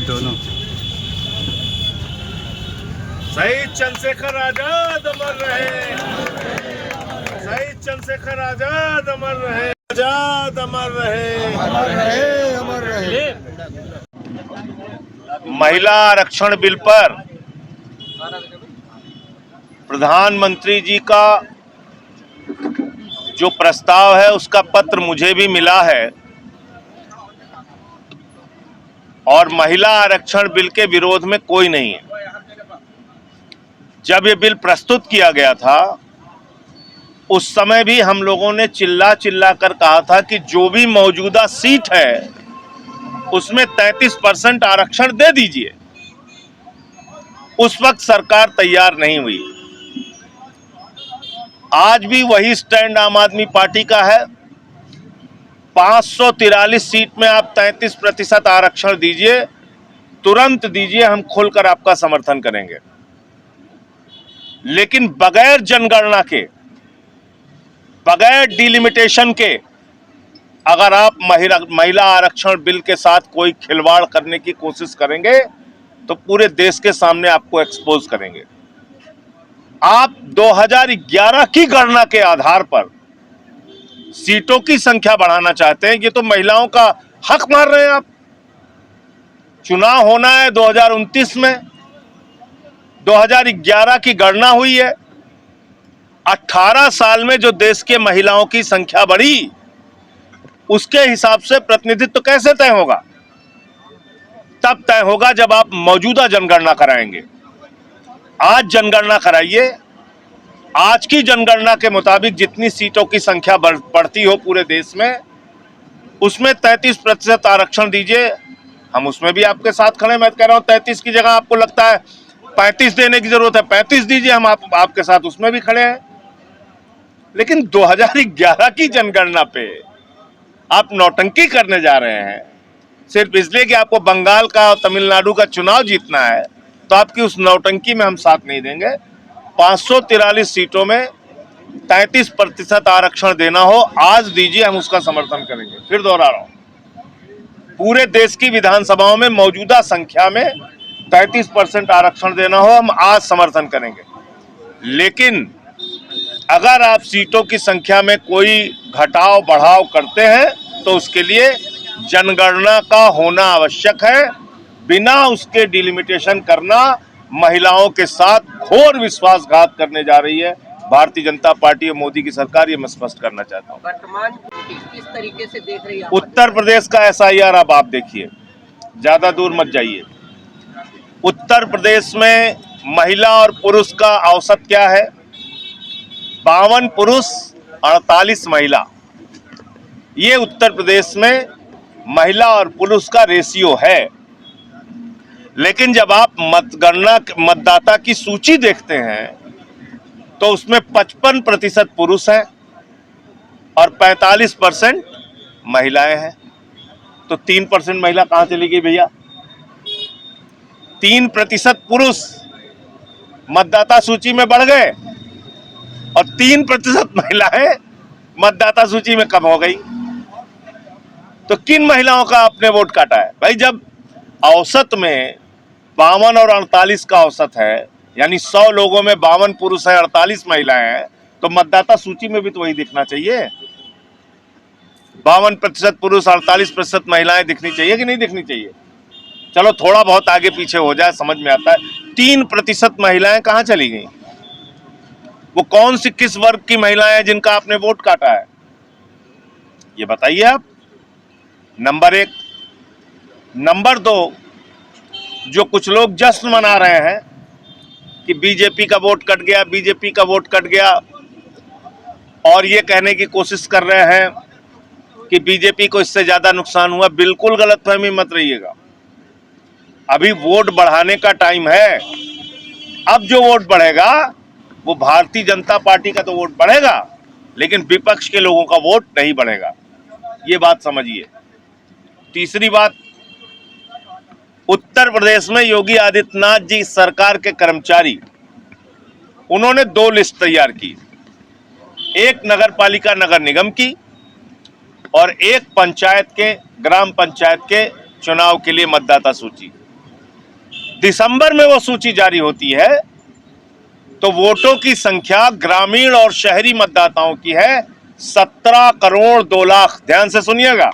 दोनों शहीद चंद्रशेखर आजाद अमर रहे, शहीद चंद्रशेखर आजाद अमर रहे, आजाद अमर रहे, अमर रहे, अमर रहे। महिला आरक्षण बिल पर प्रधानमंत्री जी का जो प्रस्ताव है उसका पत्र मुझे भी मिला है और महिला आरक्षण बिल के विरोध में कोई नहीं है। जब ये बिल प्रस्तुत किया गया था उस समय भी हम लोगों ने चिल्ला चिल्ला कर कहा था कि जो भी मौजूदा सीट है उसमें 33% आरक्षण दे दीजिए। उस वक्त सरकार तैयार नहीं हुई। आज भी वही स्टैंड आम आदमी पार्टी का है। 543 सीट में आप 33% आरक्षण दीजिए, तुरंत दीजिए, हम खुलकर आपका समर्थन करेंगे। लेकिन बगैर जनगणना के, बगैर डिलिमिटेशन के अगर आप महिला आरक्षण बिल के साथ कोई खिलवाड़ करने की कोशिश करेंगे तो पूरे देश के सामने आपको एक्सपोज करेंगे। आप 2011 की गणना के आधार पर सीटों की संख्या बढ़ाना चाहते हैं। ये तो महिलाओं का हक मार रहे हैं आप। चुनाव होना है 2029 में, 2011 की गणना हुई है। 18 साल में जो देश के महिलाओं की संख्या बढ़ी उसके हिसाब से प्रतिनिधित्व कैसे तय होगा? तब तय होगा जब आप मौजूदा जनगणना कराएंगे। आज जनगणना कराइए। आज की जनगणना के मुताबिक जितनी सीटों की संख्या बढ़ती हो पूरे देश में उसमें 33% आरक्षण दीजिए। हम उसमें भी आपके साथ खड़े। मैं कह रहा हूं 33 की जगह आपको लगता है 35 देने की जरूरत है, 35 दीजिए, हम आपके साथ उसमें भी खड़े हैं। लेकिन 2011 की जनगणना पे आप नौटंकी करने जा रहे हैं सिर्फ इसलिए कि आपको बंगाल का और तमिलनाडु का चुनाव जीतना है। तो आपकी उस नौटंकी में हम साथ नहीं देंगे। 543 सीटों में 33% आरक्षण देना हो, आज दीजिए, हम उसका समर्थन करेंगे। फिर दोहरा रहा हूं, पूरे देश की विधानसभाओं में मौजूदा संख्या में 33% आरक्षण देना हो, हम आज समर्थन करेंगे। लेकिन अगर आप सीटों की संख्या में कोई घटाव बढ़ाव करते हैं तो उसके लिए जनगणना का होना आवश्यक है। बिना उसके डिलिमिटेशन करना महिलाओं के साथ घोर विश्वासघात करने जा रही है भारतीय जनता पार्टी और मोदी की सरकार। ये मैं स्पष्ट करना चाहता हूँ। वर्तमान किस तरीके से देख रही है उत्तर प्रदेश का SIR अब आप देखिए, ज्यादा दूर मत जाइए। उत्तर प्रदेश में महिला और पुरुष का औसत क्या है? 52 पुरुष 48 महिला। ये उत्तर प्रदेश में महिला और पुरुष का रेशियो है। लेकिन जब आप मतदाता की सूची देखते हैं तो उसमें 55% पुरुष हैं और 45% महिलाएं हैं। तो 3% महिला कहां चली गई भैया? 3% पुरुष मतदाता सूची में बढ़ गए और 3% महिलाएं मतदाता सूची में कम हो गई। तो किन महिलाओं का आपने वोट काटा है भाई? जब औसत में 52 और 48 का औसत है, यानी 100 लोगों में 52 पुरुष है, 48 महिलाएं हैं, तो मतदाता सूची में भी तो वही दिखना चाहिए। 52% पुरुष 48% महिलाएं दिखनी चाहिए कि नहीं दिखनी चाहिए? चलो थोड़ा बहुत आगे पीछे हो जाए समझ में आता है। 3% महिलाएं कहां चली गई? वो कौन सी किस वर्ग की महिलाएं हैं जिनका आपने वोट काटा है? ये बताइए आप। नंबर 1। नंबर 2, जो कुछ लोग जश्न मना रहे हैं कि बीजेपी का वोट कट गया, बीजेपी का वोट कट गया, और ये कहने की कोशिश कर रहे हैं कि बीजेपी को इससे ज्यादा नुकसान हुआ। बिल्कुल गलतफहमी मत रहिएगा। अभी वोट बढ़ाने का टाइम है। अब जो वोट बढ़ेगा वो भारतीय जनता पार्टी का तो वोट बढ़ेगा, लेकिन विपक्ष के लोगों का वोट नहीं बढ़ेगा, ये बात समझिए। तीसरी बात, उत्तर प्रदेश में योगी आदित्यनाथ जी सरकार के कर्मचारी, उन्होंने 2 लिस्ट तैयार की, एक नगर पालिका नगर निगम की और एक पंचायत के ग्राम पंचायत के चुनाव के लिए मतदाता सूची। दिसंबर में वो सूची जारी होती है तो वोटों की संख्या ग्रामीण और शहरी मतदाताओं की है 17 करोड़ 2 लाख। ध्यान से सुनिएगा,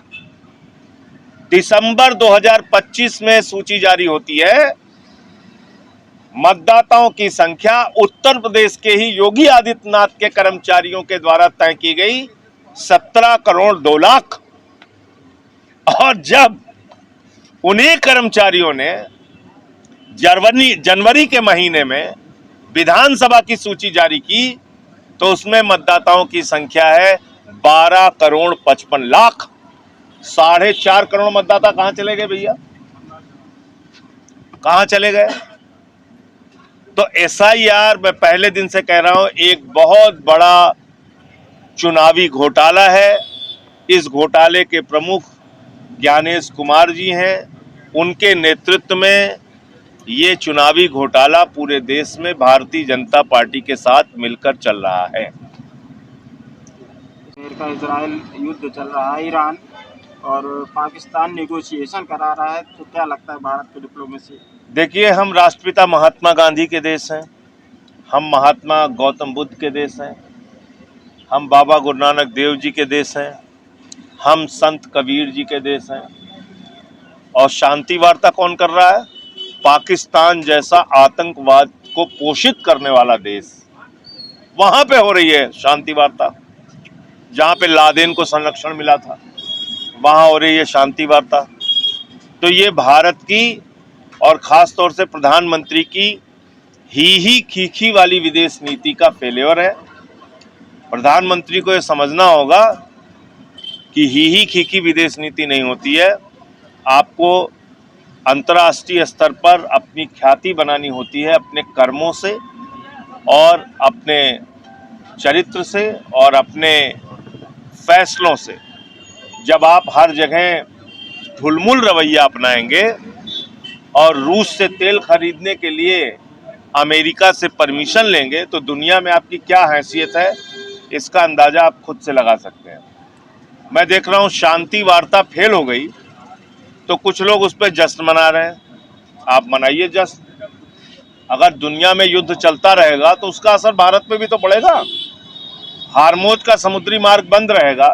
दिसंबर 2025 में सूची जारी होती है, मतदाताओं की संख्या उत्तर प्रदेश के ही योगी आदित्यनाथ के कर्मचारियों के द्वारा तय की गई 17 करोड़ 2 लाख। और जब उन्हीं कर्मचारियों ने जनवरी के महीने में विधानसभा की सूची जारी की तो उसमें मतदाताओं की संख्या है 12 करोड़ 55 लाख। 4.5 करोड़ मतदाता कहां चले गए भैया, कहां चले गए? तो एसआईआर, मैं पहले दिन से कह रहा हूं, एक बहुत बड़ा चुनावी घोटाला है। इस घोटाले के प्रमुख ज्ञानेश कुमार जी हैं, उनके नेतृत्व में ये चुनावी घोटाला पूरे देश में भारतीय जनता पार्टी के साथ मिलकर चल रहा है। अमेरिका इजराइल युद्ध चल रहा है, ईरान और पाकिस्तान नेगोशिएशन करा रहा है, तो क्या लगता है भारत की डिप्लोमेसी? देखिए, हम राष्ट्रपिता महात्मा गांधी के देश हैं, हम महात्मा गौतम बुद्ध के देश हैं, हम बाबा गुरु नानक देव जी के देश हैं, हम संत कबीर जी के देश हैं। और शांति वार्ता कौन कर रहा है? पाकिस्तान जैसा आतंकवाद को पोषित करने वाला देश, वहां पे हो रही है शांति वार्ता। जहां पे लादेन को संरक्षण मिला था वहां हो रही है शांति वार्ता। तो ये भारत की और खास तौर से प्रधानमंत्री की ही खीखी वाली विदेश नीति का फेल्योर है। प्रधानमंत्री को ये समझना होगा कि ही खीखी विदेश नीति नहीं होती है, आपको अंतर्राष्ट्रीय स्तर पर अपनी ख्याति बनानी होती है अपने कर्मों से और अपने चरित्र से और अपने फैसलों से। जब आप हर जगह ढुलमुल रवैया अपनाएंगे और रूस से तेल खरीदने के लिए अमेरिका से परमिशन लेंगे तो दुनिया में आपकी क्या हैसियत है, इसका अंदाजा आप खुद से लगा सकते हैं। मैं देख रहा हूँ शांति वार्ता फेल हो गई तो कुछ लोग उस पर जश्न मना रहे हैं। आप मनाइए जश्न। अगर दुनिया में युद्ध चलता रहेगा तो उसका असर भारत में भी तो पड़ेगा। हार्मोज का समुद्री मार्ग बंद रहेगा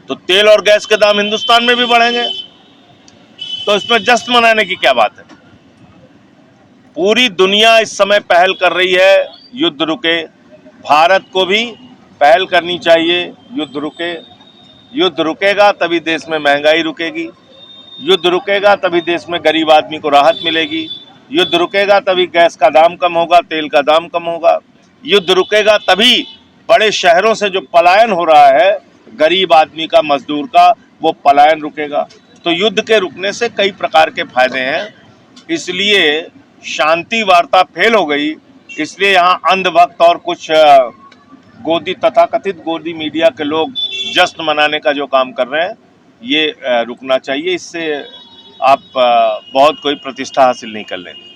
तो तेल और गैस के दाम हिंदुस्तान में भी बढ़ेंगे, तो इसमें जश्न मनाने की क्या बात है? पूरी दुनिया इस समय पहल कर रही है युद्ध रुके, भारत को भी पहल करनी चाहिए युद्ध रुके। युद्ध रुकेगा तभी देश में महंगाई रुकेगी, युद्ध रुकेगा तभी देश में गरीब आदमी को राहत मिलेगी, युद्ध रुकेगा तभी गैस का दाम कम होगा, तेल का दाम कम होगा, युद्ध रुकेगा तभी बड़े शहरों से जो पलायन हो रहा है गरीब आदमी का, मजदूर का, वो पलायन रुकेगा। तो युद्ध के रुकने से कई प्रकार के फायदे हैं। इसलिए शांति वार्ता फेल हो गई, इसलिए यहाँ अंधभक्त और कुछ गोदी तथाकथित गोदी मीडिया के लोग जश्न मनाने का जो काम कर रहे हैं ये रुकना चाहिए। इससे आप बहुत कोई प्रतिष्ठा हासिल नहीं कर लेंगे।